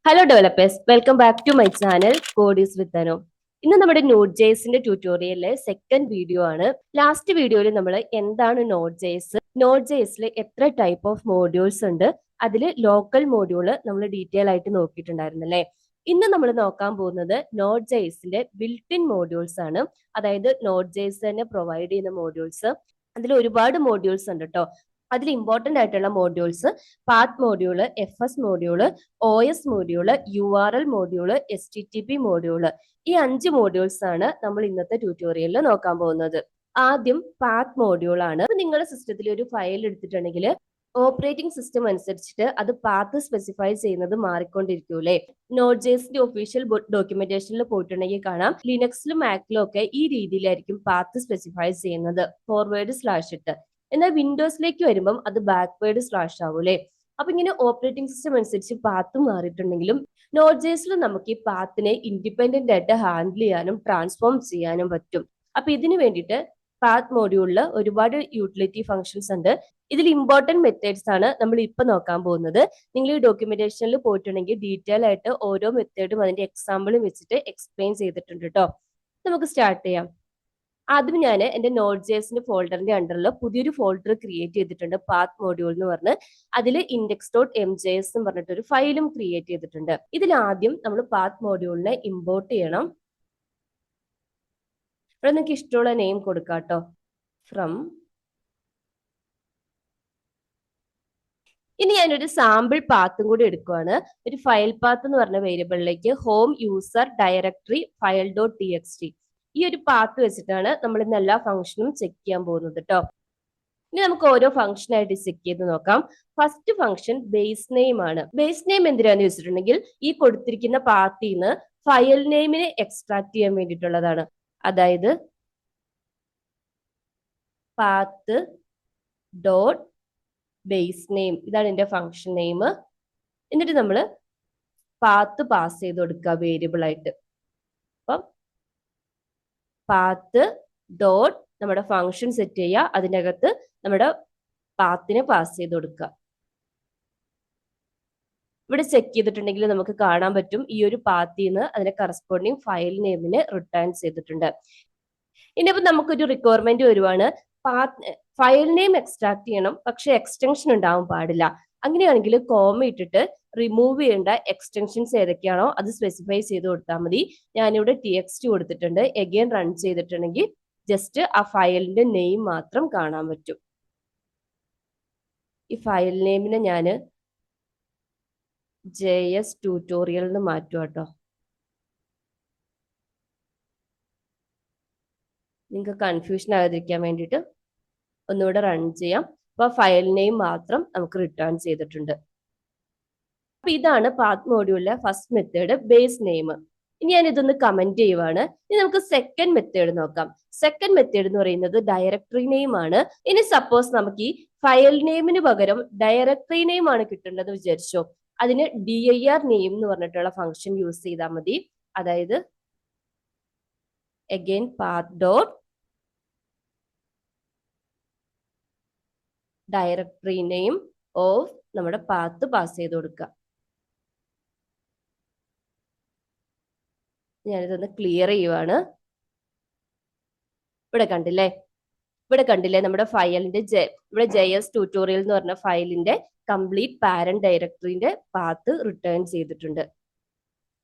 Hello developers, welcome back to my channel codies with Anu. ഇന്ന് നമ്മുടെ node ജെയ്സിന്റെ ട്യൂട്ടോറിയലിലെ സെക്കൻഡ് വീഡിയോ ആണ്. ലാസ്റ്റ് വീഡിയോയിൽ നമ്മൾ എന്താണ് നോട്ട് ജെയ്സിൽ എത്ര ടൈപ്പ് ഓഫ് മോഡ്യൂൾസ് ഉണ്ട്, അതിൽ ലോക്കൽ മോഡ്യൂള് നമ്മൾ ഡീറ്റെയിൽ ആയിട്ട് നോക്കിയിട്ടുണ്ടായിരുന്നല്ലേ. ഇന്ന് നമ്മൾ നോക്കാൻ പോകുന്നത് നോട്ട് ജെയ്സിന്റെ ബിൽറ്റ് ഇൻ മോഡ്യൂൾസ് ആണ്. അതായത് നോട്ട് ജെയ്സ് തന്നെ പ്രൊവൈഡ് ചെയ്യുന്ന മോഡ്യൂൾസ്. അതിൽ ഒരുപാട് മോഡ്യൂൾസ് ഉണ്ട് കേട്ടോ. അതിൽ ഇമ്പോർട്ടന്റ് ആയിട്ടുള്ള modules path module, FS module, OS module, URL module, HTTP module. ഈ 5 മോഡ്യൂൾസ് ആണ് നമ്മൾ ഇന്നത്തെ ട്യൂട്ടോറിയലിൽ നോക്കാൻ പോകുന്നത്. ആദ്യം പാത്ത് മോഡ്യൂൾ ആണ്. നിങ്ങളുടെ സിസ്റ്റത്തിൽ ഒരു ഫയൽ എടുത്തിട്ടുണ്ടെങ്കിൽ ഓപ്പറേറ്റിംഗ് സിസ്റ്റം അനുസരിച്ചിട്ട് അത് പാത്ത് സ്പെസിഫൈ ചെയ്യുന്നത് മാറിക്കൊണ്ടിരിക്കൂലേ. നോട്ട് ജെയ്സിന്റെ ഒഫീഷ്യൽ ഡോക്യുമെന്റേഷനിൽ പോയിട്ടുണ്ടെങ്കിൽ കാണാം, ലിനക്സിലും മാക്കിലും ഒക്കെ ഈ രീതിയിലായിരിക്കും പാത്ത് സ്പെസിഫൈ ചെയ്യുന്നത്, ഫോർവേഡ് സ്ലാഷ് ഇട്ട്. എന്നാൽ വിൻഡോസിലേക്ക് വരുമ്പം അത് ബാക്ക്വേർഡ് സ്ലാഷ് ആവൂലേ. അപ്പൊ ഇങ്ങനെ ഓപ്പറേറ്റിംഗ് സിസ്റ്റം അനുസരിച്ച് പാത്ത് മാറിയിട്ടുണ്ടെങ്കിലും നോട്ട് ജെയ്സിൽ നമുക്ക് ഈ പാത്തിനെ ഇൻഡിപെൻഡന്റ് ആയിട്ട് ഹാൻഡിൽ ചെയ്യാനും ട്രാൻസ്ഫോം ചെയ്യാനും പറ്റും. അപ്പൊ ഇതിനു വേണ്ടിയിട്ട് പാത്ത് മോഡ്യൂളിൽ ഒരുപാട് യൂട്ടിലിറ്റി ഫംഗ്ഷൻസ് ഉണ്ട്. ഇതിൽ ഇമ്പോർട്ടന്റ് മെത്തേഡ്സ് ആണ് നമ്മൾ ഇപ്പൊ നോക്കാൻ പോകുന്നത്. നിങ്ങൾ ഈ ഡോക്യുമെന്റേഷനിൽ പോയിട്ടുണ്ടെങ്കിൽ ഡീറ്റെയിൽ ആയിട്ട് ഓരോ മെത്തേഡും അതിന്റെ എക്സാമ്പിളും വെച്ചിട്ട് എക്സ്പ്ലെയിൻ ചെയ്തിട്ടുണ്ട് കേട്ടോ. നമുക്ക് സ്റ്റാർട്ട് ചെയ്യാം. ആദ്യം ഞാൻ എന്റെ നോട്ട് ജെയ്സിന്റെ ഫോൾഡറിന്റെ അണ്ടറിൽ പുതിയൊരു ഫോൾഡർ ക്രിയേറ്റ് ചെയ്തിട്ടുണ്ട്, പാത്ത് മോഡ്യൂൾ എന്ന് പറഞ്ഞ്. അതിൽ index.mjs എന്ന് പറഞ്ഞിട്ട് ഒരു ഫയലും ക്രിയേറ്റ് ചെയ്തിട്ടുണ്ട്. ഇതിൽ ആദ്യം നമ്മൾ പാത്ത് മോഡ്യൂളിനെ ഇമ്പോർട്ട് ചെയ്യണം. ഇവിടെ നിങ്ങൾക്ക് ഇഷ്ടമുള്ള നെയിം കൊടുക്കാം കേട്ടോ. ഫ്രം. ഇനി ഞാനൊരു സാമ്പിൾ പാത്തും കൂടി എടുക്കുവാണ്. ഒരു ഫയൽ പാത്ത് എന്ന് പറഞ്ഞ വേരിയബിളിലേക്ക് home user directory file .txt ഈ ഒരു പാത്ത് വെച്ചിട്ടാണ് നമ്മൾ ഇന്ന് എല്ലാ ഫംഗ്ഷനും ചെക്ക് ചെയ്യാൻ പോകുന്നത് കേട്ടോ. ഇനി നമുക്ക് ഓരോ ഫംഗ്ഷൻ ആയിട്ട് ചെക്ക് ചെയ്ത് നോക്കാം. ഫസ്റ്റ് ഫംഗ്ഷൻ ബേസ് നെയിം ആണ്. ബേസ് നെയിം എന്തിനാന്ന് വെച്ചിട്ടുണ്ടെങ്കിൽ ഈ കൊടുത്തിരിക്കുന്ന പാത്തിൽ നിന്ന് ഫയൽ നെയിമിനെ എക്സ്ട്രാക്ട് ചെയ്യാൻ വേണ്ടിയിട്ടുള്ളതാണ്. അതായത് പാത്ത് ഡോട്ട് ബേസ് നെയിം, ഇതാണ് എന്റെ ഫംഗ്ഷൻ നെയിം. എന്നിട്ട് നമ്മൾ പാത്ത് പാസ് ചെയ്ത് കൊടുക്കുക വേരിയബിൾ ആയിട്ട്. അപ്പം പാത്ത് ഡോട്ട് നമ്മുടെ ഫംഗ്ഷൻ സെറ്റ് ചെയ്യുക, അതിൻ്റെ അകത്ത് നമ്മുടെ പാത്തിനെ പാസ് ചെയ്ത് കൊടുക്കുക. ഇവിടെ ചെക്ക് ചെയ്തിട്ടുണ്ടെങ്കിൽ നമുക്ക് കാണാൻ പറ്റും ഈ ഒരു പാത്തിൽ നിന്ന് അതിന്റെ കറസ്പോണ്ടിങ് ഫയൽ നെയിമിനെ റിട്ടേൺ ചെയ്തിട്ടുണ്ട്. ഇനിയിപ്പോൾ നമുക്കൊരു റിക്വയർമെന്റ് വരുവാണ്, ഫയൽ നെയിം എക്സ്ട്രാക്ട് ചെയ്യണം, പക്ഷെ എക്സ്റ്റൻഷൻ ഉണ്ടാവാൻ പാടില്ല. അങ്ങനെയാണെങ്കിൽ കോമ ഇട്ടിട്ട് റിമൂവ് ചെയ്യേണ്ട എക്സ്റ്റൻഷൻസ് ഏതൊക്കെയാണോ അത് സ്പെസിഫൈ ചെയ്ത് കൊടുത്താൽ മതി. ഞാനിവിടെ txt കൊടുത്തിട്ടുണ്ട്. എഗെയിൻ റൺ ചെയ്തിട്ടുണ്ടെങ്കിൽ ജസ്റ്റ് ആ ഫയലിന്റെ നെയിം മാത്രം കാണാൻ പറ്റും. ഈ ഫയൽ നെയിമിനെ ഞാൻ JS ട്യൂട്ടോറിയൽ എന്ന് മാറ്റുക കേട്ടോ. നിങ്ങൾക്ക് കൺഫ്യൂഷൻ ആകാതിരിക്കാൻ വേണ്ടിയിട്ട് ഒന്നുകൂടെ റൺ ചെയ്യാം. അപ്പൊ ഫയൽ നെയിം മാത്രം നമുക്ക് റിട്ടേൺ ചെയ്തിട്ടുണ്ട്. അപ്പൊ ഇതാണ് പാത്ത് മോഡ്യൂളിലെ ഫസ്റ്റ് മെത്തേഡ്, ബേസ് നെയിം. ഇനി ഞാൻ ഇതൊന്ന് കമന്റ് ചെയ്യുവാണ്. ഇനി നമുക്ക് സെക്കൻഡ് മെത്തേഡ് നോക്കാം. സെക്കൻഡ് മെത്തേഡ് എന്ന് പറയുന്നത് ഡയറക്ടറി നെയിം ആണ്. ഇനി സപ്പോസ് നമുക്ക് ഈ ഫയൽ നെയിമിന് പകരം ഡയറക്ടറി നെയിം ആണ് കിട്ടേണ്ടത് വിചാരിച്ചോ. അതിന് dir നെയിം എന്ന് പറഞ്ഞിട്ടുള്ള ഫംഗ്ഷൻ യൂസ് ചെയ്താൽ മതി. അതായത് again path dot directory name of നമ്മുടെ പാത്ത് പാസ് ചെയ്ത് കൊടുക്കുക. ഞാനിതൊന്ന് ക്ലിയർ ചെയ്യുവാണ്. ഇവിടെ കണ്ടില്ലേ നമ്മുടെ ഫയലിന്റെ ഇവിടെ JS ട്യൂട്ടോറിയൽ എന്ന് പറഞ്ഞ ഫയലിന്റെ കംപ്ലീറ്റ് പാരന്റ് ഡയറക്ടറിന്റെ പാത്ത് റിട്ടേൺ ചെയ്തിട്ടുണ്ട്.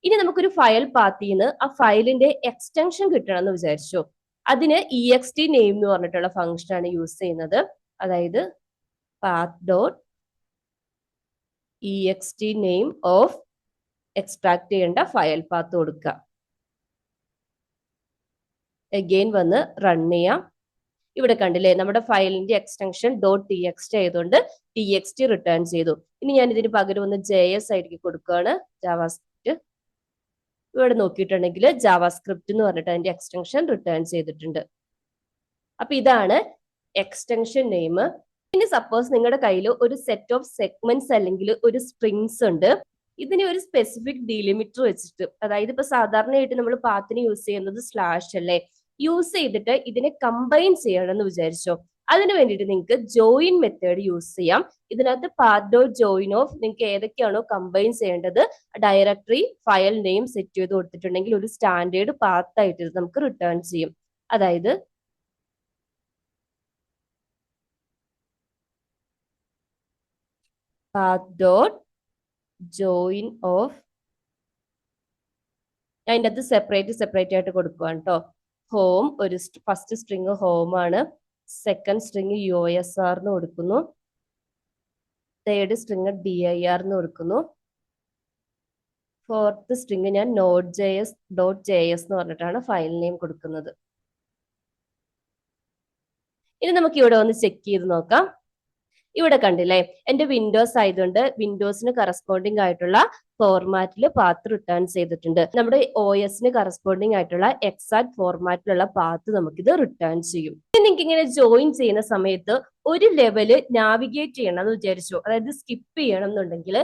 ഇനി നമുക്കൊരു ഫയൽ പാത്തിൽ നിന്ന് ആ ഫയലിന്റെ എക്സ്റ്റൻഷൻ കിട്ടണം എന്ന് വിചാരിച്ചു. അതിന് ext നെയിം എന്ന് പറഞ്ഞിട്ടുള്ള ഫംഗ്ഷൻ ആണ് യൂസ് ചെയ്യുന്നത്. അതായത് path dot ext name of extract ചെയ്യേണ്ട ഫയൽ പാത്ത് കൊടുക്കുക. അഗെയിൻ വന്ന് റൺ ചെയ്യാം. ഇവിടെ കണ്ടില്ലേ നമ്മുടെ ഫയലിന്റെ എക്സ്റ്റൻഷൻ .txt ആയതുകൊണ്ട് txt റിട്ടേൺ ചെയ്തു. ഇനി ഞാൻ ഇതിന് പകരം ഒന്ന് JS ആയിട്ട് കൊടുക്കുകയാണ്, ജാവാസ്ക്രിപ്റ്റ്. ഇവിടെ നോക്കിയിട്ടുണ്ടെങ്കിൽ ജാവാസ്ക്രിപ്റ്റ് എന്ന് പറഞ്ഞിട്ട് അതിന്റെ എക്സ്റ്റൻഷൻ റിട്ടേൺ ചെയ്തിട്ടുണ്ട്. അപ്പൊ ഇതാണ് എക്സ്റ്റൻഷൻ നെയിം. ഇനി സപ്പോസ് നിങ്ങളുടെ കയ്യിൽ ഒരു സെറ്റ് ഓഫ് സെഗ്മെന്റ്സ് അല്ലെങ്കിൽ ഒരു സ്ട്രിങ്സ് ഉണ്ട്. ഇതിന് ഒരു സ്പെസിഫിക് ഡിലിമിറ്റർ വെച്ചിട്ട്, അതായത് ഇപ്പൊ സാധാരണയായിട്ട് നമ്മൾ പാത്തിന് യൂസ് ചെയ്യുന്നത് സ്ലാഷ് അല്ലേ, യൂസ് ചെയ്തിട്ട് ഇതിനെ കമ്പൈൻ ചെയ്യണം എന്ന് വിചാരിച്ചോ. അതിന് വേണ്ടിയിട്ട് നിങ്ങൾക്ക് ജോയിൻ മെത്തേഡ് യൂസ് ചെയ്യാം. ഇതിനകത്ത് പാത്ത് ഡോട്ട് ജോയിൻ ഓഫ് നിങ്ങൾക്ക് ഏതൊക്കെയാണോ കമ്പൈൻ ചെയ്യേണ്ടത് ഡയറക്ടറി ഫയൽ നെയിം സെറ്റ് ചെയ്ത് കൊടുത്തിട്ടുണ്ടെങ്കിൽ ഒരു സ്റ്റാൻഡേർഡ് പാത്ത് ആയിട്ട് ഇത് നമുക്ക് റിട്ടേൺ ചെയ്യും. അതായത് path dot join of അതിൻ്റെ അകത്ത് സെപ്പറേറ്റ് ആയിട്ട് കൊടുക്കുകയാണ് കേട്ടോ. ഹോം ഒരു ഫസ്റ്റ് സ്ട്രിങ് ഹോം ആണ്, സെക്കൻഡ് സ്ട്രിങ് USR എന്ന് കൊടുക്കുന്നു, തേർഡ് സ്ട്രിങ് DIR എന്ന് കൊടുക്കുന്നു, ഫോർത്ത് സ്ട്രിങ് ഞാൻ Node.js എന്ന് പറഞ്ഞിട്ടാണ് ഫയൽ നെയിം കൊടുക്കുന്നത്. ഇനി നമുക്ക് ഇവിടെ ഒന്ന് ചെക്ക് ചെയ്ത് നോക്കാം. ഇവിടെ കണ്ടില്ലേ, എന്റെ വിൻഡോസ് ആയതുകൊണ്ട് വിൻഡോസിന് കറസ്പോണ്ടിങ് ആയിട്ടുള്ള ഫോർമാറ്റിൽ പാത്ത് റിട്ടേൺ ചെയ്തിട്ടുണ്ട്. നമ്മുടെ OSന് കറസ്പോണ്ടിങ് ആയിട്ടുള്ള എക്സാക്ട് ഫോർമാറ്റിലുള്ള പാത്ത് നമുക്കിത് റിട്ടേൺ ചെയ്യും. നിങ്ങൾക്ക് ഇങ്ങനെ ജോയിൻ ചെയ്യുന്ന സമയത്ത് ഒരു ലെവല് നാവിഗേറ്റ് ചെയ്യണം എന്ന് വിചാരിച്ചു, അതായത് സ്കിപ്പ് ചെയ്യണം എന്നുണ്ടെങ്കിൽ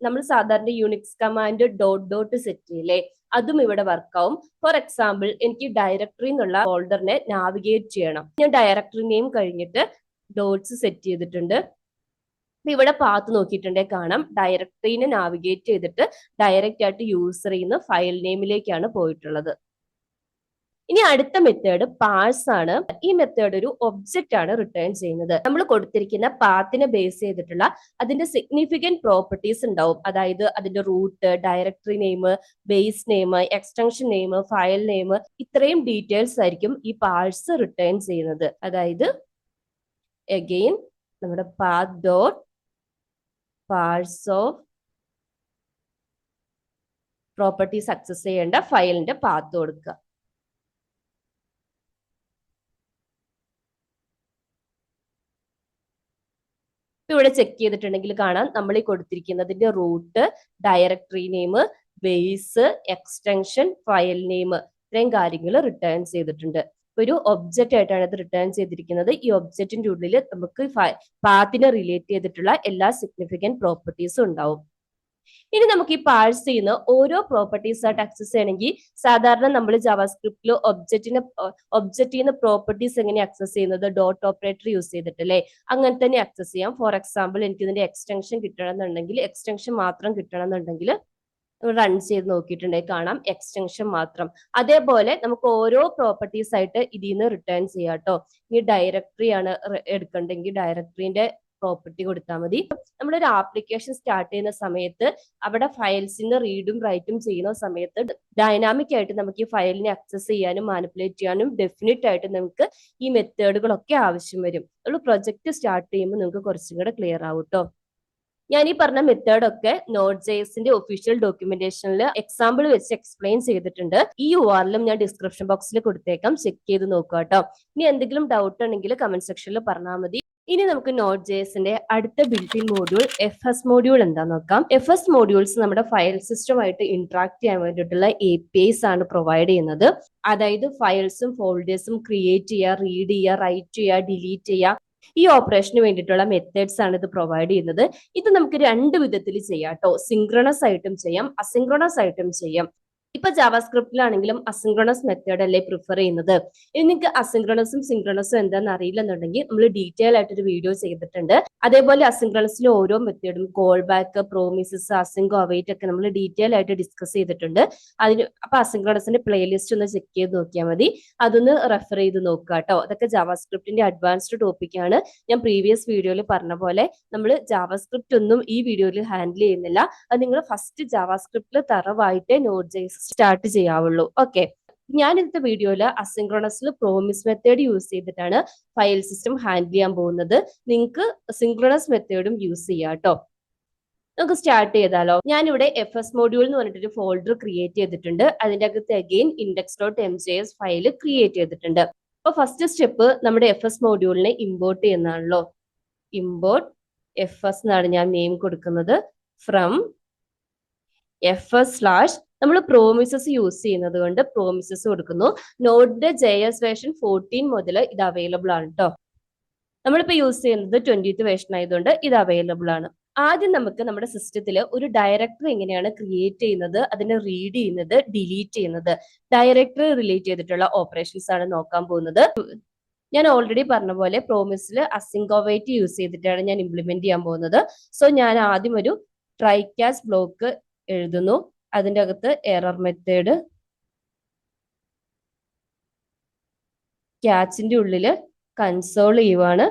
നമ്മൾ സാധാരണ യൂണിക്സ് കമാൻഡ് ഡോട്ട് സെറ്റ് ചെയ്യില്ലേ, അതും ഇവിടെ വർക്കാവും. ഫോർ എക്സാമ്പിൾ എനിക്ക് ഡയറക്ടറി എന്നുള്ള ഫോൾഡറിനെ നാവിഗേറ്റ് ചെയ്യണം. ഞാൻ ഡയറക്ടറി നെയിം കഴിഞ്ഞിട്ട് ഡോട്ട്സ് സെറ്റ് ചെയ്തിട്ടുണ്ട്. ഇവിടെ പാത്ത് നോക്കിയിട്ടുണ്ടെങ്കിൽ കാണാം ഡയറക്ടറിനെ നാവിഗേറ്റ് ചെയ്തിട്ട് ഡയറക്റ്റ് ആയിട്ട് യൂസറിൽ നിന്ന് ഫയൽ നെയിമിലേക്കാണ് പോയിട്ടുള്ളത്. ഇനി അടുത്ത മെത്തേഡ് പാഴ്സ് ആണ്. ഈ മെത്തേഡ് ഒരു ഒബ്ജക്റ്റ് ആണ് റിട്ടേൺ ചെയ്യുന്നത്. നമ്മൾ കൊടുത്തിരിക്കുന്ന പാത്തിനെ ബേസ് ചെയ്തിട്ടുള്ള അതിന്റെ സിഗ്നിഫിക്കന്റ് പ്രോപ്പർട്ടീസ് ഉണ്ടാവും. അതായത് അതിന്റെ root, directory name, base name, extension name, file name, ഇത്രയും ഡീറ്റെയിൽസ് ആയിരിക്കും ഈ പാഴ്സ് റിട്ടേൺ ചെയ്യുന്നത്. അതായത് അഗെയിൻ നമ്മുടെ path dot parse of properties access ചെയ്യേണ്ട ഫയലിന്റെ പാത്ത് കൊടുക്കുക. ഇവിടെ ചെക്ക് ചെയ്തിട്ടുണ്ടെങ്കിൽ കാണാം നമ്മൾ ഈ കൊടുത്തിരിക്കുന്നതിന്റെ root, directory name, base, extension, file name, ഇത്രയും കാര്യങ്ങൾ റിട്ടേൺ ചെയ്തിട്ടുണ്ട്. ഒരു ഒബ്ജക്റ്റ് ആയിട്ടാണ് ഇത് റിട്ടേൺ ചെയ്തിരിക്കുന്നത്. ഈ ഒബ്ജക്റ്റിന്റെ ഉള്ളിൽ നമുക്ക് പാത്തിനെ റിലേറ്റ് ചെയ്തിട്ടുള്ള എല്ലാ സിഗ്നിഫിക്കന്റ് പ്രോപ്പർട്ടീസും ഉണ്ടാവും. ഇനി നമുക്ക് ഈ പാഴ്സ് ചെയ്യുന്ന ഓരോ പ്രോപ്പർട്ടീസ് ആയിട്ട് ആക്സസ് ചെയ്യണമെങ്കിൽ സാധാരണ നമ്മൾ ജാവാസ്ക്രിപ്റ്റിൽ ഒബ്ജക്റ്റിന് പ്രോപ്പർട്ടീസ് എങ്ങനെ ആക്സസ് ചെയ്യുന്നത്, ഡോട്ട് ഓപ്പറേറ്റർ യൂസ് ചെയ്തിട്ടല്ലേ, അങ്ങനെ തന്നെ ആക്സസ് ചെയ്യാം. ഫോർ എക്സാമ്പിൾ എനിക്ക് ഇതിന്റെ എക്സ്റ്റൻഷൻ കിട്ടണമെന്നുണ്ടെങ്കിൽ, എക്സ്റ്റൻഷൻ മാത്രം കിട്ടണമെന്നുണ്ടെങ്കിൽ റൺ ചെയ്ത് നോക്കിയിട്ടുണ്ടെങ്കിൽ കാണാം എക്സ്റ്റൻഷൻ മാത്രം. അതേപോലെ നമുക്ക് ഓരോ പ്രോപ്പർട്ടീസ് ആയിട്ട് ഇതിൽ നിന്ന് റിട്ടേൺ ചെയ്യാം കേട്ടോ. ഇനി ഡയറക്ടറി ആണ് എടുക്കണ്ടെങ്കിൽ ഡയറക്ടറിന്റെ പ്രോപ്പർട്ടി കൊടുത്താൽ മതി. നമ്മളൊരു ആപ്ലിക്കേഷൻ സ്റ്റാർട്ട് ചെയ്യുന്ന സമയത്ത് അവിടെ ഫയൽസിന് റീഡും റൈറ്റും ചെയ്യുന്ന സമയത്ത് ഡൈനാമിക് ആയിട്ട് നമുക്ക് ഈ ഫയലിനെ ആക്സസ് ചെയ്യാനും മാനിപ്പുലേറ്റ് ചെയ്യാനും ഡെഫിനറ്റ് ആയിട്ട് നമുക്ക് ഈ മെത്തേഡുകളൊക്കെ ആവശ്യം വരും. നമ്മൾ പ്രൊജക്ട് സ്റ്റാർട്ട് ചെയ്യുമ്പോൾ നിങ്ങൾക്ക് കുറച്ചും കൂടെ ക്ലിയർ ആവും കേട്ടോ. ഞാൻ ഈ പറഞ്ഞ മെത്തേഡ് ഒക്കെ Node.jsന്റെ ഒഫീഷ്യൽ ഡോക്യുമെന്റേഷനിൽ എക്സാമ്പിൾ വെച്ച് എക്സ്പ്ലെയിൻ ചെയ്തിട്ടുണ്ട്. ഈ URL ഞാൻ ഡിസ്ക്രിപ്ഷൻ ബോക്സിൽ കൊടുത്തേക്കാം, ചെക്ക് ചെയ്ത് നോക്കുക കേട്ടോ. ഇനി എന്തെങ്കിലും ഡൗട്ട് ഉണ്ടെങ്കിൽ കമന്റ് സെക്ഷനിൽ പറഞ്ഞാൽ മതി. ഇനി നമുക്ക് Node.jsന്റെ അടുത്ത ബിൽറ്റ്-ഇൻ മോഡ്യൂൾ FS മോഡ്യൂൾ എന്താ നോക്കാം. FS മോഡ്യൂൾസ് നമ്മുടെ ഫയൽ സിസ്റ്റമായിട്ട് ഇന്ററാക്ട് ചെയ്യാൻ വേണ്ടിയിട്ടുള്ള APIs ആണ് പ്രൊവൈഡ് ചെയ്യുന്നത്. അതായത് ഫയൽസും ഫോൾഡേഴ്സും ക്രിയേറ്റ് ചെയ്യുക, റീഡ് ചെയ്യുക, റൈറ്റ് ചെയ്യുക, ഡിലീറ്റ് ചെയ്യുക, ഈ ഓപ്പറേഷന് വേണ്ടിയിട്ടുള്ള മെത്തേഡ്സ് ആണ് ഇത് പ്രൊവൈഡ് ചെയ്യുന്നത്. ഇത് നമുക്ക് രണ്ട് വിധത്തിൽ ചെയ്യാം കേട്ടോ. സിങ്ക്രണസ് ആയിട്ടും ചെയ്യാം, അസിങ്ക്രണസ് ആയിട്ടും ചെയ്യാം. ഇപ്പൊ ജാവാസ്ക്രിപ്റ്റിലാണെങ്കിലും അസിങ്ക്രണസ് മെത്തേഡ് അല്ലേ പ്രിഫർ ചെയ്യുന്നത്. ഇനി നിങ്ങൾക്ക് അസിങ്ക്രണസും സിങ്ക്രണസും എന്താണെന്ന് അറിയില്ലെന്നുണ്ടെങ്കിൽ നമ്മൾ ഡീറ്റെയിൽ ആയിട്ടൊരു വീഡിയോ ചെയ്തിട്ടുണ്ട്. അതേപോലെ അസിങ്ക്രണസിലെ ഓരോ മെത്തേഡും call back, promises, async, await ഒക്കെ നമ്മൾ ഡീറ്റെയിൽ ആയിട്ട് ഡിസ്കസ് ചെയ്തിട്ടുണ്ട്. അപ്പൊ അസിങ്ക്രണസിന്റെ പ്ലേലിസ്റ്റ് ഒന്ന് ചെക്ക് ചെയ്ത് നോക്കിയാൽ മതി, അതൊന്ന് റെഫർ ചെയ്ത് നോക്കുക കേട്ടോ. അതൊക്കെ ജാവാസ്ക്രിപ്റ്റിന്റെ അഡ്വാൻസ്ഡ് ടോപ്പിക് ആണ്. ഞാൻ പ്രീവിയസ് വീഡിയോയിൽ പറഞ്ഞ പോലെ നമ്മൾ ജാവാസ്ക്രിപ്റ്റ് ഒന്നും ഈ വീഡിയോയിൽ ഹാൻഡിൽ ചെയ്യുന്നില്ല. അത് നിങ്ങൾ ഫസ്റ്റ് ജാവാസ്ക്രിപ്റ്റിൽ തറവായിട്ട് Node.js സ്റ്റാർട്ട് ചെയ്യാവുള്ളൂ. ഓക്കെ, ഞാൻ ഇന്നത്തെ വീഡിയോയിൽ അസിങ്ക്രണസിൽ പ്രോമിസ് മെത്തേഡ് യൂസ് ചെയ്തിട്ടാണ് ഫയൽ സിസ്റ്റം ഹാൻഡിൽ ചെയ്യാൻ പോകുന്നത്. നിങ്ങൾക്ക് സിങ്ക്രണസ് മെത്തേഡും യൂസ് ചെയ്യാം കേട്ടോ. നമുക്ക് സ്റ്റാർട്ട് ചെയ്താലോ. ഞാനിവിടെ FS മോഡ്യൂൾ എന്ന് പറഞ്ഞിട്ടൊരു ഫോൾഡർ ക്രിയേറ്റ് ചെയ്തിട്ടുണ്ട്. അതിന്റെ അകത്ത് അഗെയിൻ index.mjs ഫയൽ ക്രിയേറ്റ് ചെയ്തിട്ടുണ്ട്. അപ്പൊ ഫസ്റ്റ് സ്റ്റെപ്പ് നമ്മുടെ FS മോഡ്യൂളിനെ ഇമ്പോർട്ട് ചെയ്യുന്നതാണല്ലോ. ഇമ്പോർട്ട് FS എന്നാണ് ഞാൻ നെയിം കൊടുക്കുന്നത്. ഫ്രം FS/ നമ്മൾ പ്രോമിസസ് യൂസ് ചെയ്യുന്നത് കൊണ്ട് പ്രോമിസസ് കൊടുക്കുന്നു. നോഡിന്റെ JS വേർഷൻ 14 മുതൽ ഇത് അവൈലബിൾ ആണ് കേട്ടോ. നമ്മളിപ്പോ യൂസ് ചെയ്യുന്നത് 20th വേർഷൻ ആയതുകൊണ്ട് ഇത് അവൈലബിൾ ആണ്. ആദ്യം നമുക്ക് നമ്മുടെ സിസ്റ്റത്തിൽ ഒരു ഡയറക്ടറി എങ്ങനെയാണ് ക്രിയേറ്റ് ചെയ്യുന്നത്, അതിനെ റീഡ് ചെയ്യുന്നത്, ഡിലീറ്റ് ചെയ്യുന്നത്, ഡയറക്ടറി റിലേറ്റ് ചെയ്തിട്ടുള്ള ഓപ്പറേഷൻസ് ആണ് നോക്കാൻ പോകുന്നത്. ഞാൻ ഓൾറെഡി പറഞ്ഞ പോലെ പ്രോമിസിൽ അസിങ്കോവേറ്റ് യൂസ് ചെയ്തിട്ടാണ് ഞാൻ ഇംപ്ലിമെന്റ് ചെയ്യാൻ പോകുന്നത്. സോ ഞാൻ ആദ്യം ഒരു ട്രൈ ക്യാച്ച് ബ്ലോക്ക് എഴുതുന്നു. അതിൻ്റെ അകത്ത് എറർ മെത്തേഡ് ക്യാച്ചിന്റെ ഉള്ളിൽ കൺസോൾ ചെയ്യുവാണ്.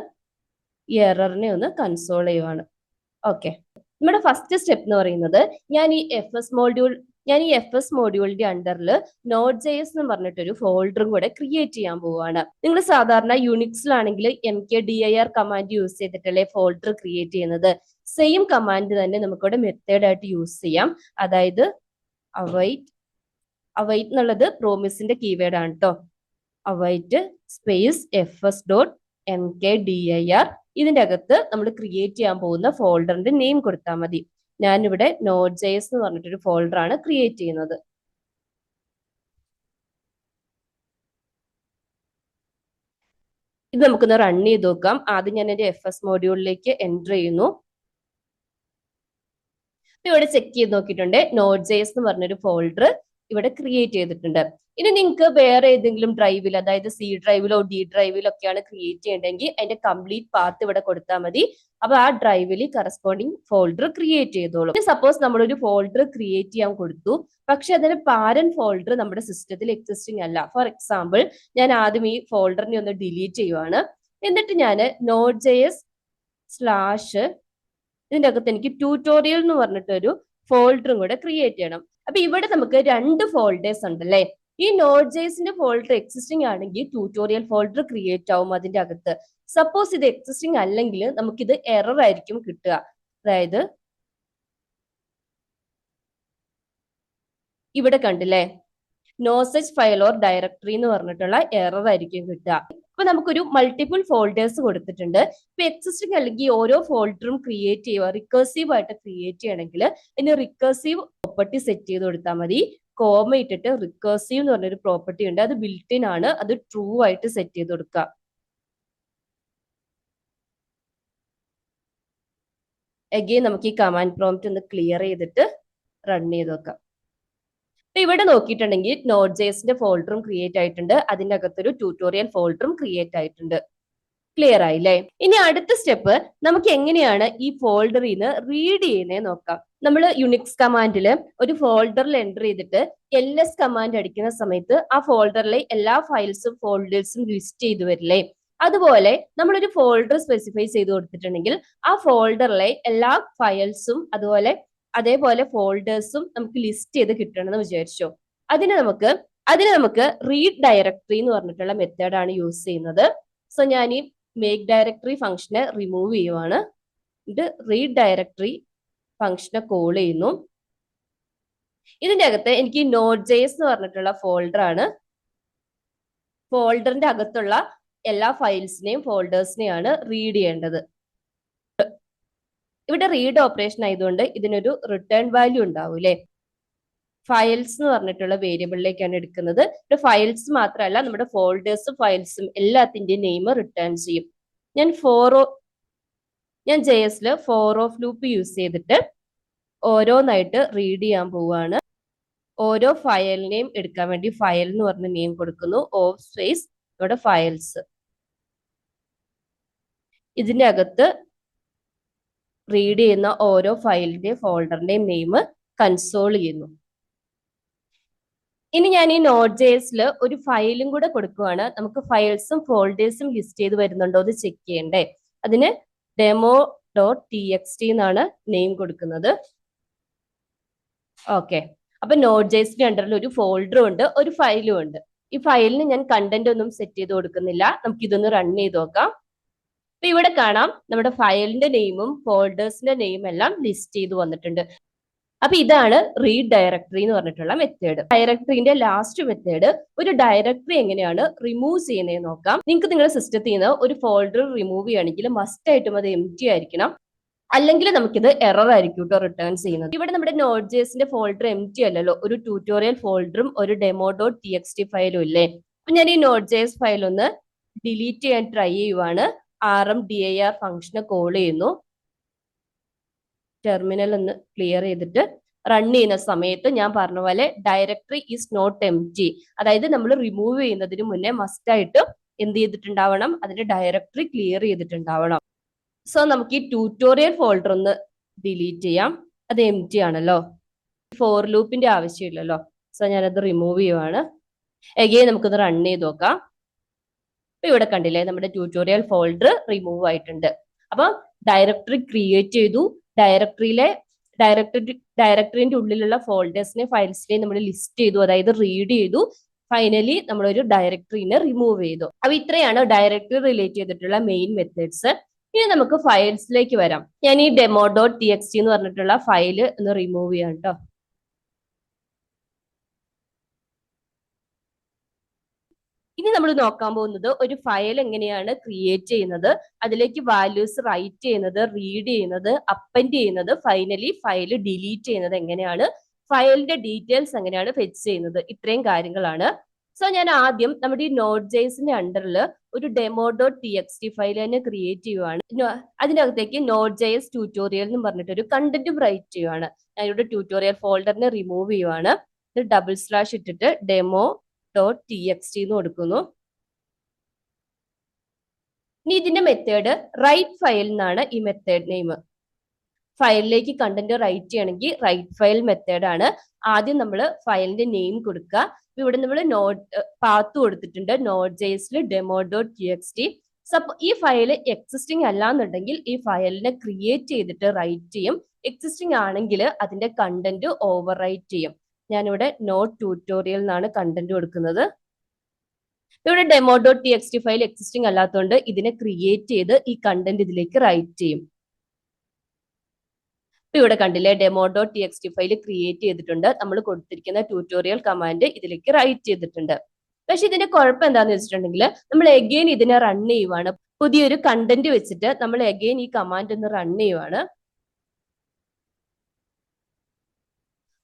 ഈ എററിനെ ഒന്ന് കൺസോൾ ചെയ്യുവാണ്. ഓക്കെ, നമ്മുടെ ഫസ്റ്റ് സ്റ്റെപ്പ് എന്ന് പറയുന്നത് ഞാൻ ഈ എഫ് എസ് മോഡ്യൂളിന്റെ അണ്ടറിൽ Node.js എന്ന് പറഞ്ഞിട്ടൊരു ഫോൾഡറും കൂടെ ക്രിയേറ്റ് ചെയ്യാൻ പോവുകയാണ്. നിങ്ങൾ സാധാരണ യുണിക്സിലാണെങ്കിൽ mkdir കമാൻഡ് യൂസ് ചെയ്തിട്ടല്ലേ ഫോൾഡർ ക്രിയേറ്റ് ചെയ്യുന്നത്. സെയിം കമാൻഡ് തന്നെ നമുക്കിവിടെ മെത്തേഡ് ആയിട്ട് യൂസ് ചെയ്യാം. അതായത് await എന്നുള്ളത് പ്രോമിസിന്റെ കീവേഡ് ആണ് കേട്ടോ. await സ്പേസ് fs.mkdir ഇതിന്റെ അകത്ത് നമ്മൾ ക്രിയേറ്റ് ചെയ്യാൻ പോകുന്ന ഫോൾഡറിന്റെ നെയിം കൊടുത്താൽ മതി. ഞാനിവിടെ Node.js എന്ന് പറഞ്ഞിട്ടൊരു ഫോൾഡർ ആണ് ക്രിയേറ്റ് ചെയ്യുന്നത്. ഇത് നമുക്കൊന്ന് റൺ ചെയ്ത് നോക്കാം. ആദ്യം ഞാൻ എന്റെ എഫ് എസ് മോഡ്യൂളിലേക്ക് എൻ്റർ ചെയ്യുന്നു. ഇവിടെ ചെക്ക് ചെയ്ത് നോക്കിയിട്ടുണ്ട്, Node.js എന്ന് പറഞ്ഞൊരു ഫോൾഡർ ഇവിടെ ക്രിയേറ്റ് ചെയ്തിട്ടുണ്ട്. ഇനി നിങ്ങൾക്ക് വേറെ ഏതെങ്കിലും ഡ്രൈവിൽ, അതായത് സി ഡ്രൈവിലോ ഡി ഡ്രൈവിലോ ഒക്കെയാണ് ക്രിയേറ്റ് ചെയ്യേണ്ടതെങ്കിൽ അതിന്റെ കംപ്ലീറ്റ് പാത്ത് ഇവിടെ കൊടുത്താൽ മതി. അപ്പൊ ആ ഡ്രൈവിൽ കറസ്പോണ്ടിങ് ഫോൾഡർ ക്രിയേറ്റ് ചെയ്തോളും. സപ്പോസ് നമ്മളൊരു ഫോൾഡർ ക്രിയേറ്റ് ചെയ്യാൻ കൊടുത്തു, പക്ഷെ അതിന്റെ പാരന്റ് ഫോൾഡർ നമ്മുടെ സിസ്റ്റത്തിൽ എക്സിസ്റ്റിംഗ് അല്ല. ഫോർ എക്സാമ്പിൾ, ഞാൻ ആദ്യം ഈ ഫോൾഡറിനെ ഒന്ന് ഡിലീറ്റ് ചെയ്യുവാണ്. എന്നിട്ട് ഞാൻ Node.js/ ഇതിന്റെ അകത്ത് എനിക്ക് ട്യൂട്ടോറിയൽ എന്ന് പറഞ്ഞിട്ടൊരു ഫോൾഡറും കൂടെ ക്രിയേറ്റ് ചെയ്യണം. അപ്പൊ ഇവിടെ നമുക്ക് 2 ഫോൾഡേഴ്സ് ഉണ്ടല്ലേ. ഈ Node.jsന്റെ ഫോൾഡർ എക്സിസ്റ്റിംഗ് ആണെങ്കിൽ ട്യൂട്ടോറിയൽ ഫോൾഡർ ക്രിയേറ്റ് ആവും അതിന്റെ അകത്ത്. സപ്പോസ് ഇത് എക്സിസ്റ്റിംഗ് അല്ലെങ്കിൽ നമുക്കിത് എറർ ആയിരിക്കും കിട്ടുക. അതായത് ഇവിടെ കണ്ടില്ലേ, no such file or directory എന്ന് പറഞ്ഞിട്ടുള്ള എറർ ആയിരിക്കും കിട്ടുക. അപ്പൊ നമുക്കൊരു മൾട്ടിപ്പിൾ ഫോൾഡേഴ്സ് കൊടുത്തിട്ടുണ്ട്. ഇപ്പൊ എക്സിസ്റ്റിംഗ് അല്ലെങ്കിൽ ഓരോ ഫോൾഡറും ക്രിയേറ്റ് ചെയ്യുക, റിക്കർസീവ് ആയിട്ട് ക്രിയേറ്റ് ചെയ്യണമെങ്കിൽ ഇതിന് റിക്കർസീവ് പ്രോപ്പർട്ടി സെറ്റ് ചെയ്ത് കൊടുത്താൽ മതി. കോമ ഇട്ടിട്ട് റിക്കർസീവ് എന്ന് പറഞ്ഞൊരു പ്രോപ്പർട്ടി ഉണ്ട്, അത് ബിൽറ്റ് ഇൻ ആണ്, അത് ട്രൂ ആയിട്ട് സെറ്റ് ചെയ്ത് കൊടുക്കുക. അഗെയിൻ നമുക്ക് ഈ കമാൻഡ് പ്രോംപ്റ്റ് ഒന്ന് ക്ലിയർ ചെയ്തിട്ട് റൺ ചെയ്ത് നോക്കാം. ഇവിടെ നോക്കിയിട്ടുണ്ടെങ്കിൽ Node.jsന്റെ ഫോൾഡറും ക്രിയേറ്റ് ആയിട്ടുണ്ട്, അതിന്റെ അകത്തൊരു ട്യൂട്ടോറിയൽ ഫോൾഡറും ക്രിയേറ്റ് ആയിട്ടുണ്ട്. ക്ലിയർ ആയില്ലേ? ഇനി അടുത്ത സ്റ്റെപ്പ് നമുക്ക് എങ്ങനെയാണ് ഈ ഫോൾഡറിൽ നിന്ന് റീഡ് ചെയ്യുന്നത് നോക്കാം. നമ്മൾ യുണിക്സ് കമാൻഡിൽ ഒരു ഫോൾഡറിൽ എൻ്റർ ചെയ്തിട്ട് ls കമാൻഡ് അടിക്കുന്ന സമയത്ത് ആ ഫോൾഡറിലെ എല്ലാ ഫയൽസും ഫോൾഡേഴ്സും ലിസ്റ്റ് ചെയ്ത് വരില്ലേ. അതുപോലെ നമ്മളൊരു ഫോൾഡർ സ്പെസിഫൈ ചെയ്ത് കൊടുത്തിട്ടുണ്ടെങ്കിൽ ആ ഫോൾഡറിലെ എല്ലാ ഫയൽസും അതേപോലെ ഫോൾഡേഴ്സും നമുക്ക് ലിസ്റ്റ് ചെയ്ത് കിട്ടണമെന്ന് വിചാരിച്ചോ. അതിന് നമുക്ക് റീഡ് ഡയറക്ടറി എന്ന് പറഞ്ഞിട്ടുള്ള മെത്തേഡാണ് യൂസ് ചെയ്യുന്നത്. സോ ഞാൻ ഈ മേക്ക് ഡയറക്ടറി ഫംഗ്ഷനെ റിമൂവ് ചെയ്യുവാണ്. ഇത് റീഡ് ഡയറക്ടറി ഫംഗ്ഷനെ കോൾ ചെയ്യുന്നു. ഇതിന്റെ അകത്ത് എനിക്ക് Node.js എന്ന് പറഞ്ഞിട്ടുള്ള ഫോൾഡർ ആണ്. ഫോൾഡറിന്റെ അകത്തുള്ള എല്ലാ ഫയൽസിനെയും ഫോൾഡേഴ്സിനെയാണ് റീഡ് ചെയ്യേണ്ടത്. ഇവിടെ റീഡ് ഓപ്പറേഷൻ ആയതുകൊണ്ട് ഇതിനൊരു റിട്ടേൺ വാല്യൂ ഉണ്ടാവും അല്ലെ. ഫയൽസ് എന്ന് പറഞ്ഞിട്ടുള്ള വേരിയബിളിലേക്കാണ് എടുക്കുന്നത്. ഫയൽസ് മാത്രമല്ല, നമ്മുടെ ഫോൾഡേഴ്സും ഫയൽസും എല്ലാത്തിന്റെയും നെയിം റിട്ടേൺ ചെയ്യും. ഞാൻ JSൽ ഫോർ ഓഫ് ലൂപ്പ് യൂസ് ചെയ്തിട്ട് ഓരോന്നായിട്ട് റീഡ് ചെയ്യാൻ പോവുകയാണ്. ഓരോ ഫയലിനെയും എടുക്കാൻ വേണ്ടി ഫയൽ എന്ന് പറഞ്ഞ നെയിം കൊടുക്കുന്നു. ഓഫ് സ്പേസ് ഇവിടെ ഫയൽസ്. ഇതിന്റെ അകത്ത് റീഡ് ചെയ്യുന്ന ഓരോ ഫയലിന്റെയും ഫോൾഡറിന്റെയും നെയിം കൺസോൾ ചെയ്യുന്നു. ഇനി ഞാൻ ഈ Node.jsൽ ഒരു ഫയലും കൂടെ കൊടുക്കുവാണ്. നമുക്ക് ഫയൽസും ഫോൾഡേഴ്സും ലിസ്റ്റ് ചെയ്ത് വരുന്നുണ്ടോ എന്ന് ചെക്ക് ചെയ്യണ്ടേ. അതിന് demo.txt എന്നാണ് നെയിം കൊടുക്കുന്നത്. ഓക്കെ, അപ്പൊ Node.jsന്റെ അണ്ടറിൽ ഒരു ഫോൾഡറും ഉണ്ട്, ഒരു ഫയലും ഉണ്ട്. ഈ ഫയലിന് ഞാൻ കണ്ടന്റ് ഒന്നും സെറ്റ് ചെയ്ത് കൊടുക്കുന്നില്ല. നമുക്ക് ഇതൊന്ന് റൺ ചെയ്ത് നോക്കാം. അപ്പൊ ഇവിടെ കാണാം നമ്മുടെ ഫയലിന്റെ നെയിമും ഫോൾഡേഴ്സിന്റെ നെയിം എല്ലാം ലിസ്റ്റ് ചെയ്ത് വന്നിട്ടുണ്ട്. അപ്പൊ ഇതാണ് റീഡ് ഡയറക്ടറി എന്ന് പറഞ്ഞിട്ടുള്ള മെത്തേഡ്. ഡയറക്ടറിന്റെ ലാസ്റ്റ് മെത്തേഡ് ഒരു ഡയറക്ടറി എങ്ങനെയാണ് റിമൂവ് ചെയ്യുന്നത് നോക്കാം. നിങ്ങൾക്ക് നിങ്ങളുടെ സിസ്റ്റത്തിൽ നിന്ന് ഒരു ഫോൾഡർ റിമൂവ് ചെയ്യണമെങ്കിൽ മസ്റ്റ് ആയിട്ടും അത് എംപ്റ്റി ആയിരിക്കണം, അല്ലെങ്കിൽ നമുക്കിത് എറർ ആയിരിക്കും കേട്ടോ റിട്ടേൺ ചെയ്യുന്നത്. ഇവിടെ നമ്മുടെ Node.jsന്റെ ഫോൾഡർ എംപ്റ്റി അല്ലല്ലോ, ഒരു ട്യൂട്ടോറിയൽ ഫോൾഡറും ഒരു demo.txt ഫയലും ഇല്ലേ. അപ്പൊ ഞാൻ ഈ Node.js ഫയൽ ഒന്ന് ഡിലീറ്റ് ചെയ്യാൻ ട്രൈ ചെയ്യുവാണ്. rmdir ഫംഗ്ഷനെ കോൾ ചെയ്യുന്നു. ടെർമിനൽ ഒന്ന് ക്ലിയർ ചെയ്തിട്ട് റൺ ചെയ്യുന്ന സമയത്ത് ഞാൻ പറഞ്ഞ പോലെ ഡയറക്ടറി ഈസ് നോട്ട് എംപ്റ്റി, അതായത് നമ്മൾ റിമൂവ് ചെയ്യുന്നതിന് മുന്നേ മസ്റ്റ് ആയിട്ട് എന്ത് ചെയ്തിട്ടുണ്ടാവണം? അതിന്റെ ഡയറക്ടറി ക്ലിയർ ചെയ്തിട്ടുണ്ടാവണം. സോ നമുക്ക് ഈ ട്യൂട്ടോറിയൽ ഫോൾഡർ ഒന്ന് ഡിലീറ്റ് ചെയ്യാം. അത് എം ടി ആണല്ലോ, ഫോർ ലൂപ്പിന്റെ ആവശ്യമില്ലല്ലോ. സോ ഞാനത് റിമൂവ് ചെയ്യുവാണ്. എഗെയിൻ നമുക്കൊന്ന് റൺ ചെയ്ത് നോക്കാം. അപ്പൊ ഇവിടെ കണ്ടില്ലേ, നമ്മുടെ ട്യൂട്ടോറിയൽ ഫോൾഡർ റിമൂവ് ആയിട്ടുണ്ട്. അപ്പൊ ഡയറക്ടറി ക്രിയേറ്റ് ചെയ്തു, ഡയറക്ടറിന്റെ ഉള്ളിലുള്ള ഫോൾഡേഴ്സിനെ ഫയൽസിനെ നമ്മൾ ലിസ്റ്റ് ചെയ്തു, അതായത് റീഡ് ചെയ്തു. ഫൈനലി നമ്മളൊരു ഡയറക്ടറിനെ റിമൂവ് ചെയ്തു. അപ്പൊ ഇത്രയാണ് ഡയറക്ടറി റിലേറ്റ് ചെയ്തിട്ടുള്ള മെയിൻ മെത്തേഡ്സ്. ഇനി നമുക്ക് ഫയൽസിലേക്ക് വരാം. ഞാൻ ഈ demo.txt എന്ന് പറഞ്ഞിട്ടുള്ള ഫയല് ഒന്ന് റിമൂവ് ചെയ്യാം കേട്ടോ. ഇനി നമ്മൾ നോക്കാൻ പോകുന്നത് ഒരു ഫയൽ എങ്ങനെയാണ് ക്രിയേറ്റ് ചെയ്യുന്നത്, അതിലേക്ക് വാല്യൂസ് റൈറ്റ് ചെയ്യുന്നത്, റീഡ് ചെയ്യുന്നത്, അപ്പൻഡ് ചെയ്യുന്നത്, ഫൈനലി ഫയൽ ഡിലീറ്റ് ചെയ്യുന്നത് എങ്ങനെയാണ്, ഫയലിന്റെ ഡീറ്റെയിൽസ് എങ്ങനെയാണ് ഫെച്ച് ചെയ്യുന്നത്, ഇത്രയും കാര്യങ്ങളാണ്. സോ ഞാൻ ആദ്യം നമ്മുടെ ഈ Node.jsന്റെ അണ്ടറിൽ ഒരു demo.txt ഫയൽ തന്നെ ക്രിയേറ്റ് ചെയ്യുവാണ്. അതിനകത്തേക്ക് Node.js ട്യൂട്ടോറിയൽ എന്ന് പറഞ്ഞിട്ട് ഒരു കണ്ടന്റും റൈറ്റ് ചെയ്യുവാണ്. ഞാൻ ഇവിടെ ട്യൂട്ടോറിയൽ ഫോൾഡറിനെ റിമൂവ് ചെയ്യുവാണ്. ഡബിൾ സ്ലാഷ് ഇട്ടിട്ട് demo.txt എന്ന് കൊടുക്കുന്നു. ഇനി ഇതിന്റെ മെത്തേഡ് റൈറ്റ് ഫയൽ എന്നാണ് ഈ മെത്തേഡ് നെയിം. ഫയലിലേക്ക് കണ്ടന്റ് റൈറ്റ് ചെയ്യണമെങ്കിൽ റൈറ്റ് ഫയൽ മെത്തേഡ് ആണ്. ആദ്യം നമ്മൾ ഫയലിന്റെ നെയിം കൊടുക്കുക. ഇവിടെ നമ്മൾ പാത്ത് കൊടുത്തിട്ടുണ്ട് Node.jsൽ demo.txt. ഈ ഫയൽ എക്സിസ്റ്റിംഗ് അല്ല എന്നുണ്ടെങ്കിൽ ഈ ഫയലിനെ ക്രിയേറ്റ് ചെയ്തിട്ട് റൈറ്റ് ചെയ്യും. എക്സിസ്റ്റിംഗ് ആണെങ്കിൽ അതിന്റെ കണ്ടന്റ് ഓവർ റൈറ്റ് ചെയ്യും. ഞാനിവിടെ നോട്ട് ട്യൂട്ടോറിയൽ എന്നാണ് കണ്ടന്റ് കൊടുക്കുന്നത്. ഇവിടെ demo.txt ഫയൽ എക്സിസ്റ്റിംഗ് അല്ലാത്തതുകൊണ്ട് ഇതിനെ ക്രിയേറ്റ് ചെയ്ത് ഈ കണ്ടന്റ് ഇതിലേക്ക് റൈറ്റ് ചെയ്യും. ഇവിടെ കണ്ടില്ലേ, demo.txt ഫയൽ ക്രിയേറ്റ് ചെയ്തിട്ടുണ്ട്. നമ്മൾ കൊടുത്തിരിക്കുന്ന ട്യൂട്ടോറിയൽ കമാൻഡ് ഇതിലേക്ക് റൈറ്റ് ചെയ്തിട്ടുണ്ട്. പക്ഷെ ഇതിന്റെ കുഴപ്പം എന്താന്ന് വെച്ചിട്ടുണ്ടെങ്കിൽ നമ്മൾ എഗെയിൻ ഇതിനെ റൺ ചെയ്യുവാണ്. പുതിയൊരു കണ്ടന്റ് വെച്ചിട്ട് നമ്മൾ എഗെയിൻ ഈ കമാൻഡ് ഒന്ന് റൺ ചെയ്യുവാണ്.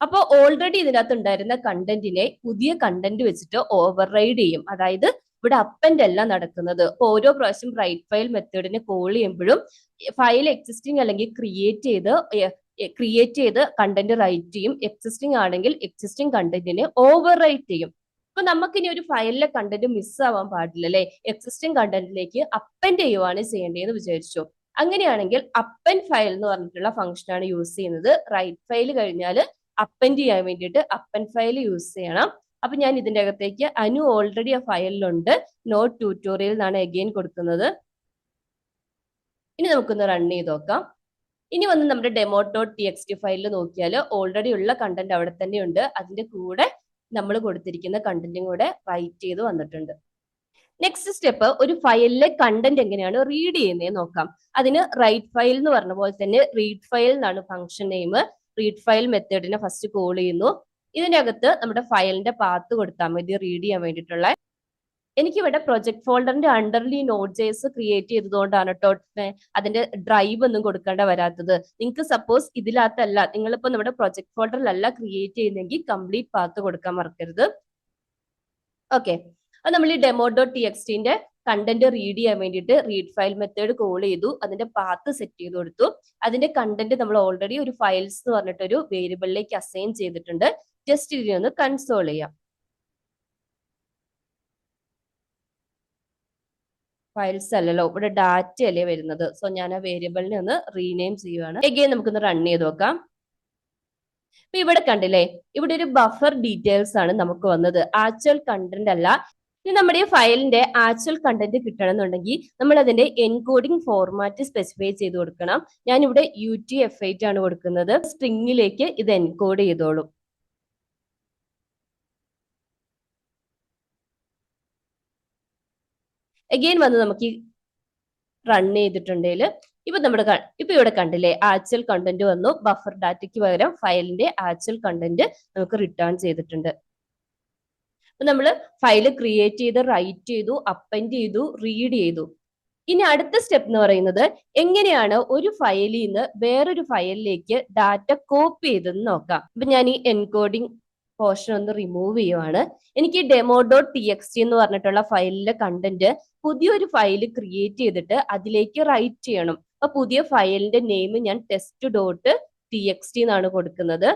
അപ്പോൾ ഓൾറെഡി ഇതിനകത്ത് ഉണ്ടായിരുന്ന കണ്ടന്റിനെ പുതിയ കണ്ടന്റ് വെച്ചിട്ട് ഓവർ റൈഡ് ചെയ്യും. അതായത് ഇവിടെ അപ്പൻഡ് അല്ല നടക്കുന്നത്. അപ്പൊ ഓരോ പ്രാവശ്യം റൈറ്റ് ഫയൽ മെത്തേഡിനെ കോൾ ചെയ്യുമ്പോഴും ഫയൽ എക്സിസ്റ്റിംഗ് അല്ലെങ്കിൽ ക്രിയേറ്റ് ചെയ്ത് കണ്ടന്റ് റൈറ്റ് ചെയ്യും. എക്സിസ്റ്റിംഗ് ആണെങ്കിൽ എക്സിസ്റ്റിംഗ് കണ്ടന്റിനെ ഓവർ റൈറ്റ് ചെയ്യും. അപ്പൊ നമുക്കിനി ഒരു ഫയലിലെ കണ്ടന്റ് മിസ് ആവാൻ പാടില്ല അല്ലെ. എക്സിസ്റ്റിംഗ് കണ്ടന്റിലേക്ക് അപ്പൻഡ് ചെയ്യുവാണ് ചെയ്യേണ്ടതെന്ന് വിചാരിച്ചു. അങ്ങനെയാണെങ്കിൽ അപ്പൻഡ് ഫയൽ എന്ന് പറഞ്ഞിട്ടുള്ള ഫംഗ്ഷൻ ആണ് യൂസ് ചെയ്യുന്നത്. റൈറ്റ് ഫയൽ കഴിഞ്ഞാൽ അപ്പൻഡ് ചെയ്യാൻ വേണ്ടിയിട്ട് അപ്പൻഡ് ഫയൽ യൂസ് ചെയ്യണം. അപ്പൊ ഞാൻ ഇതിന്റെ അകത്തേക്ക് അനു ഓൾറെഡി ആ ഫയലിലുണ്ട്, നോട്ട് ട്യൂട്ടോറിയൽ എന്നാണ് എഗെയിൻ കൊടുക്കുന്നത്. ഇനി നമുക്കൊന്ന് റൺ ചെയ്ത് നോക്കാം. ഇനി വന്ന് നമ്മുടെ demo.txt ഫയലിൽ നോക്കിയാൽ ഓൾറെഡി ഉള്ള കണ്ടന്റ് അവിടെ തന്നെ ഉണ്ട്. അതിന്റെ കൂടെ നമ്മൾ കൊടുത്തിരിക്കുന്ന കണ്ടന്റും കൂടെ റൈറ്റ് ചെയ്ത് വന്നിട്ടുണ്ട്. നെക്സ്റ്റ് സ്റ്റെപ്പ്, ഒരു ഫയലിലെ കണ്ടന്റ് എങ്ങനെയാണ് റീഡ് ചെയ്യുന്നതെന്ന് നോക്കാം. അതിന് റൈറ്റ് ഫയൽ എന്ന് പറഞ്ഞ പോലെ തന്നെ റീഡ് ഫയൽ എന്നാണ് ഫംഗ്ഷൻ നെയിം. റീഡ് ഫയൽ മെത്തേഡിനെ ഫസ്റ്റ് കോൾ ചെയ്യുന്നു. ഇതിന്റെ അകത്ത് നമ്മുടെ ഫയലിന്റെ പാത്ത് കൊടുത്താൽ മതി റീഡ് ചെയ്യാൻ വേണ്ടിയിട്ടുള്ള. എനിക്കിവിടെ പ്രൊജക്ട് ഫോൾഡറിന്റെ അണ്ടറിൽ ഈ Node.js ക്രിയേറ്റ് ചെയ്തതുകൊണ്ടാണ് കേട്ടോ അതിന്റെ ഡ്രൈവ് ഒന്നും കൊടുക്കേണ്ട വരാത്തത്. നിങ്ങൾക്ക് സപ്പോസ് ഇതിനകത്തല്ല, നിങ്ങളിപ്പോ നമ്മുടെ പ്രൊജക്ട് ഫോൾഡറിലല്ല ക്രിയേറ്റ് ചെയ്യുന്നെങ്കിൽ കംപ്ലീറ്റ് പാത്ത് കൊടുക്കാൻ മറക്കരുത്. ഓക്കെ, അത് നമ്മൾ ഈ demo.txtന്റെ കണ്ടന്റ് റീഡ് ചെയ്യാൻ വേണ്ടിയിട്ട് റീഡ് ഫയൽ മെത്തേഡ് കോൾ ചെയ്തു. അതിന്റെ പാത്ത് സെറ്റ് ചെയ്ത് കൊടുത്തു. അതിന്റെ കണ്ടന്റ് നമ്മൾ ഓൾറെഡി ഒരു ഫയൽസ് എന്ന് പറഞ്ഞിട്ടൊരു വേരിയബിളിലേക്ക് അസൈൻ ചെയ്തിട്ടുണ്ട്. ജസ്റ്റ് ഇതിനെ ഒന്ന് കൺസോൾ ചെയ്യാം. ഫയൽസ് അല്ലല്ലോ, ഇവിടെ ഡാറ്റ അല്ലേ വരുന്നത്. സോ ഞാൻ ആ വേരിയബിളിനെ ഒന്ന് റീനെയിം ചെയ്യുവാണ്. എഗെയിൻ നമുക്കൊന്ന് റൺ ചെയ്ത് നോക്കാം. അപ്പൊ ഇവിടെ കണ്ടില്ലേ, ഇവിടെ ഒരു ബഫർ ഡീറ്റെയിൽസ് ആണ് നമുക്ക് വന്നത്, ആക്ച്വൽ കണ്ടന്റ് അല്ല. ഇനി നമ്മുടെ ഈ ഫയലിന്റെ ആക്ച്വൽ കണ്ടന്റ് കിട്ടണമെന്നുണ്ടെങ്കിൽ നമ്മൾ അതിന്റെ എൻകോഡിംഗ് ഫോർമാറ്റ് സ്പെസിഫൈ ചെയ്ത് കൊടുക്കണം. ഞാൻ ഇവിടെ UTF-8 ആണ് കൊടുക്കുന്നത്. സ്ട്രിങ്ങിലേക്ക് ഇത് എൻകോഡ് ചെയ്തോളും. അഗെയിൻ വന്ന് നമുക്ക് ഈ റൺ ചെയ്തിട്ടുണ്ടെങ്കിൽ ഇപ്പൊ ഇവിടെ കണ്ടില്ലേ, ആക്ച്വൽ കണ്ടന്റ് വന്നു. ബഫർ ഡാറ്റയ്ക്ക് പകരം ഫയലിന്റെ ആക്ച്വൽ കണ്ടന്റ് നമുക്ക് റിട്ടേൺ ചെയ്തിട്ടുണ്ട്. അപ്പൊ നമ്മൾ ഫയല് ക്രിയേറ്റ് ചെയ്ത് റൈറ്റ് ചെയ്തു, അപ്പൻഡ് ചെയ്തു, റീഡ് ചെയ്തു. ഇനി അടുത്ത സ്റ്റെപ്പ് എന്ന് പറയുന്നത് എങ്ങനെയാണ് ഒരു ഫയലിൽ നിന്ന് വേറൊരു ഫയലിലേക്ക് ഡാറ്റ കോപ്പി ചെയ്തെന്ന് നോക്കാം. അപ്പൊ ഞാൻ ഈ എൻകോഡിംഗ് പോർഷൻ ഒന്ന് റിമൂവ് ചെയ്യുവാണ്. എനിക്ക് demo.txt എന്ന് പറഞ്ഞിട്ടുള്ള ഫയലിലെ കണ്ടന്റ് പുതിയൊരു ഫയൽ ക്രിയേറ്റ് ചെയ്തിട്ട് അതിലേക്ക് റൈറ്റ് ചെയ്യണം. അപ്പൊ പുതിയ ഫയലിന്റെ നെയിം ഞാൻ test.txt എന്നാണ് കൊടുക്കുന്നത്.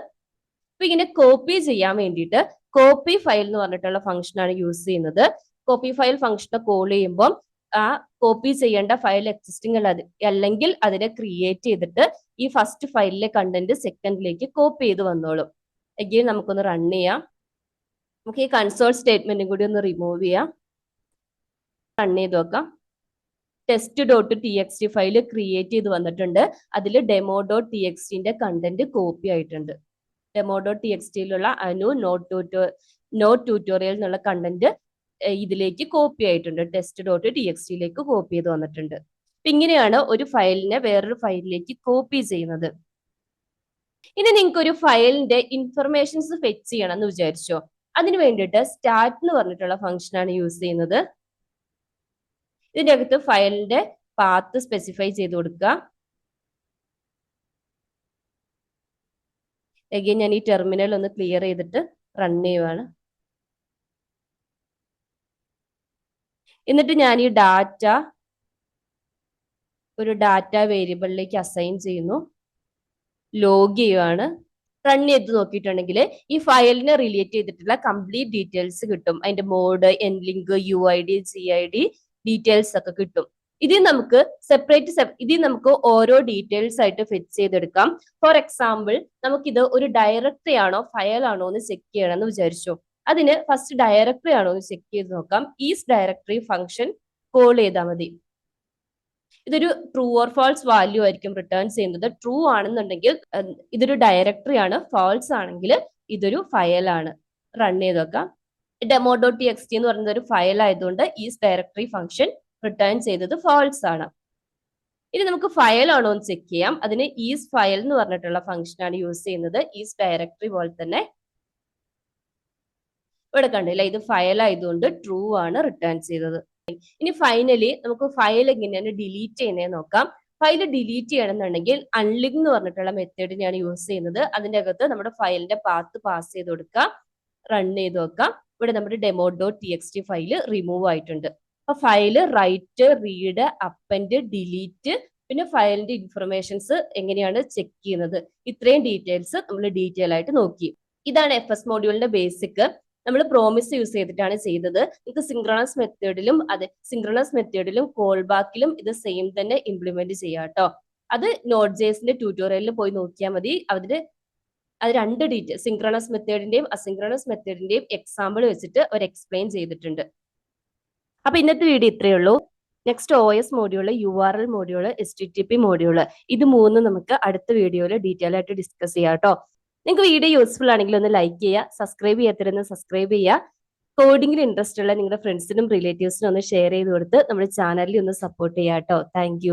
അപ്പൊ ഇങ്ങനെ കോപ്പി ചെയ്യാൻ വേണ്ടിയിട്ട് കോപ്പി ഫയൽ എന്ന് പറഞ്ഞിട്ടുള്ള ഫംഗ്ഷൻ ആണ് യൂസ് ചെയ്യുന്നത്. കോപ്പി ഫയൽ ഫംഗ്ഷനെ കോൾ ചെയ്യുമ്പോൾ ആ കോപ്പി ചെയ്യേണ്ട ഫയൽ എക്സിസ്റ്റിംഗ് അല്ലെങ്കിൽ അതിനെ ക്രിയേറ്റ് ചെയ്തിട്ട് ഈ ഫസ്റ്റ് ഫയലിലെ കണ്ടന്റ് സെക്കൻഡിലേക്ക് കോപ്പി ചെയ്ത് വന്നോളും. എഗെയിൻ നമുക്കൊന്ന് റൺ ചെയ്യാം. നമുക്ക് ഈ കൺസോൾ സ്റ്റേറ്റ്മെന്റും കൂടി ഒന്ന് റിമൂവ് ചെയ്യാം. റൺ ചെയ്ത് നോക്കാം. test.txt ഫയൽ ക്രിയേറ്റ് ചെയ്ത് വന്നിട്ടുണ്ട്. അതിൽ demo.txtന്റെ കണ്ടന്റ് കോപ്പി ആയിട്ടുണ്ട്. demo.txtയിലുള്ള അനു നോട്ട് ട്യൂട്ടോറിയൽ എന്നുള്ള കണ്ടന്റ് ഇതിലേക്ക് കോപ്പി ആയിട്ടുണ്ട്. test.txtയിലേക്ക് കോപ്പി ചെയ്ത് വന്നിട്ടുണ്ട്. ഇങ്ങനെയാണ് ഒരു ഫയലിനെ വേറൊരു ഫയലിലേക്ക് കോപ്പി ചെയ്യുന്നത്. ഇനി നിങ്ങൾക്ക് ഒരു ഫയലിന്റെ ഇൻഫർമേഷൻസ് ഫെച്ച് ചെയ്യണം എന്ന് വിചാരിച്ചോ. അതിന് വേണ്ടിയിട്ട് സ്റ്റാർട്ട് എന്ന് പറഞ്ഞിട്ടുള്ള ഫംഗ്ഷൻ ആണ് യൂസ് ചെയ്യുന്നത്. ഇതിന്റെ അകത്ത് ഫയലിന്റെ പാത്ത് സ്പെസിഫൈ ചെയ്ത് കൊടുക്കുക. എഗെയിൻ ഞാൻ ഈ ടെർമിനൽ ഒന്ന് ക്ലിയർ ചെയ്തിട്ട് റൺ ചെയ്യുവാണ്. എന്നിട്ട് ഞാൻ ഈ ഡാറ്റ ഒരു ഡാറ്റ വേരിയബിളിലേക്ക് അസൈൻ ചെയ്യുന്നു. ലോഗ് ചെയ്യുവാണ്. റൺ ചെയ്ത് നോക്കിയിട്ടുണ്ടെങ്കിൽ ഈ ഫയലിനെ റിലേറ്റ് ചെയ്തിട്ടുള്ള കംപ്ലീറ്റ് ഡീറ്റെയിൽസ് കിട്ടും. അതിന്റെ mode, N link, UID, GID details ഒക്കെ കിട്ടും. ഇതിൽ നമുക്ക് ഓരോ ഡീറ്റെയിൽസ് ആയിട്ട് ഫെച്ച് ചെയ്തെടുക്കാം. ഫോർ എക്സാമ്പിൾ, നമുക്കിത് ഒരു ഡയറക്ടറി ആണോ ഫയൽ ആണോ എന്ന് ചെക്ക് ചെയ്യണം എന്ന് വിചാരിച്ചു. അതിന് ഫസ്റ്റ് ഡയറക്ടറി ആണോ എന്ന് ചെക്ക് ചെയ്ത് നോക്കാം. ഈസ് ഡയറക്ടറി ഫംഗ്ഷൻ കോൾ ചെയ്താൽ മതി. ഇതൊരു ട്രൂ ഓർ ഫാൾസ് വാല്യൂ ആയിരിക്കും റിട്ടേൺ ചെയ്യുന്നത്. ട്രൂ ആണെന്നുണ്ടെങ്കിൽ ഇതൊരു ഡയറക്ടറി ആണ്, ഫാൾസ് ആണെങ്കിൽ ഇതൊരു ഫയലാണ്. റൺ ചെയ്ത് നോക്കാം. demo.txt എന്ന് പറയുന്നത് ഒരു ഫയൽ ആയതുകൊണ്ട് ഈസ് ഡയറക്ടറി ഫംഗ്ഷൻ റിട്ടേൺ ചെയ്തത് ഫാൾസ് ആണ്. ഇനി നമുക്ക് ഫയൽ ആണോ എന്ന് ചെക്ക് ചെയ്യാം. അതിന് ഈസ് ഫയൽ എന്ന് പറഞ്ഞിട്ടുള്ള ഫംഗ്ഷൻ ആണ് യൂസ് ചെയ്യുന്നത്. ഈസ് ഡയറക്ടറി പോലെ തന്നെ ഇവിടെ കണ്ടില്ല, ഇത് ഫയൽ ആയതുകൊണ്ട് ട്രൂ ആണ് റിട്ടേൺ ചെയ്തത്. ഇനി ഫൈനലി നമുക്ക് ഫയൽ എങ്ങനെയാണ് ഡിലീറ്റ് ചെയ്യുന്നത് നോക്കാം. ഫയൽ ഡിലീറ്റ് ചെയ്യണമെന്നുണ്ടെങ്കിൽ അൺലിങ്ക് എന്ന് പറഞ്ഞിട്ടുള്ള മെത്തേഡിനെയാണ് യൂസ് ചെയ്യുന്നത്. അതിന്റെ അകത്ത് നമ്മുടെ ഫയലിന്റെ പാത്ത് പാസ് ചെയ്ത് കൊടുക്കുക. റൺ ചെയ്ത് നോക്കാം. ഇവിടെ നമ്മുടെ demo.txt ഫയൽ റിമൂവ് ആയിട്ടുണ്ട്. അപ്പൊ file write, read, append, delete, പിന്നെ ഫയലിന്റെ ഇൻഫർമേഷൻസ് എങ്ങനെയാണ് ചെക്ക് ചെയ്യുന്നത്, ഇത്രയും ഡീറ്റെയിൽസ് നമ്മൾ ഡീറ്റെയിൽ ആയിട്ട് നോക്കി. ഇതാണ് FS മോഡ്യൂളിന്റെ ബേസിക്. നമ്മൾ പ്രോമിസ് യൂസ് ചെയ്തിട്ടാണ് ചെയ്തത്. നിങ്ങൾക്ക് സിങ്ക്രണസ് മെത്തേഡിലും കോൾ ബാക്കിലും ഇത് സെയിം തന്നെ ഇംപ്ലിമെന്റ് ചെയ്യാം കേട്ടോ. അത് Node.jsന്റെ ട്യൂട്ടോറിയലിൽ പോയി നോക്കിയാൽ മതി. അത് രണ്ട് സിങ്ക്രണസ് മെത്തേഡിന്റെയും അസിങ്ക്രണസ് മെത്തേഡിന്റെയും എക്സാമ്പിൾ വെച്ചിട്ട് അവർ എക്സ്പ്ലെയിൻ ചെയ്തിട്ടുണ്ട്. അപ്പൊ ഇന്നത്തെ വീഡിയോ ഇത്രയേ ഉള്ളൂ. Next OS module, URL module, HTTP module, ഇത് മൂന്നും നമുക്ക് അടുത്ത വീഡിയോയിൽ ഡീറ്റെയിൽ ആയിട്ട് ഡിസ്കസ് ചെയ്യാം കേട്ടോ. നിങ്ങൾക്ക് വീഡിയോ യൂസ്ഫുൾ ആണെങ്കിൽ ഒന്ന് ലൈക്ക് ചെയ്യുക, സബ്സ്ക്രൈബ് ചെയ്യാത്തവരൊന്ന് സബ്സ്ക്രൈബ് ചെയ്യുക. കോഡിംഗിൽ ഇൻട്രസ്റ്റ് ഉള്ള നിങ്ങളുടെ ഫ്രണ്ട്സിനും റിലേറ്റീവ്സിനും ഒന്ന് ഷെയർ ചെയ്ത് കൊടുത്ത് നമ്മുടെ ചാനലിൽ ഒന്ന് സപ്പോർട്ട് ചെയ്യാം കേട്ടോ. താങ്ക്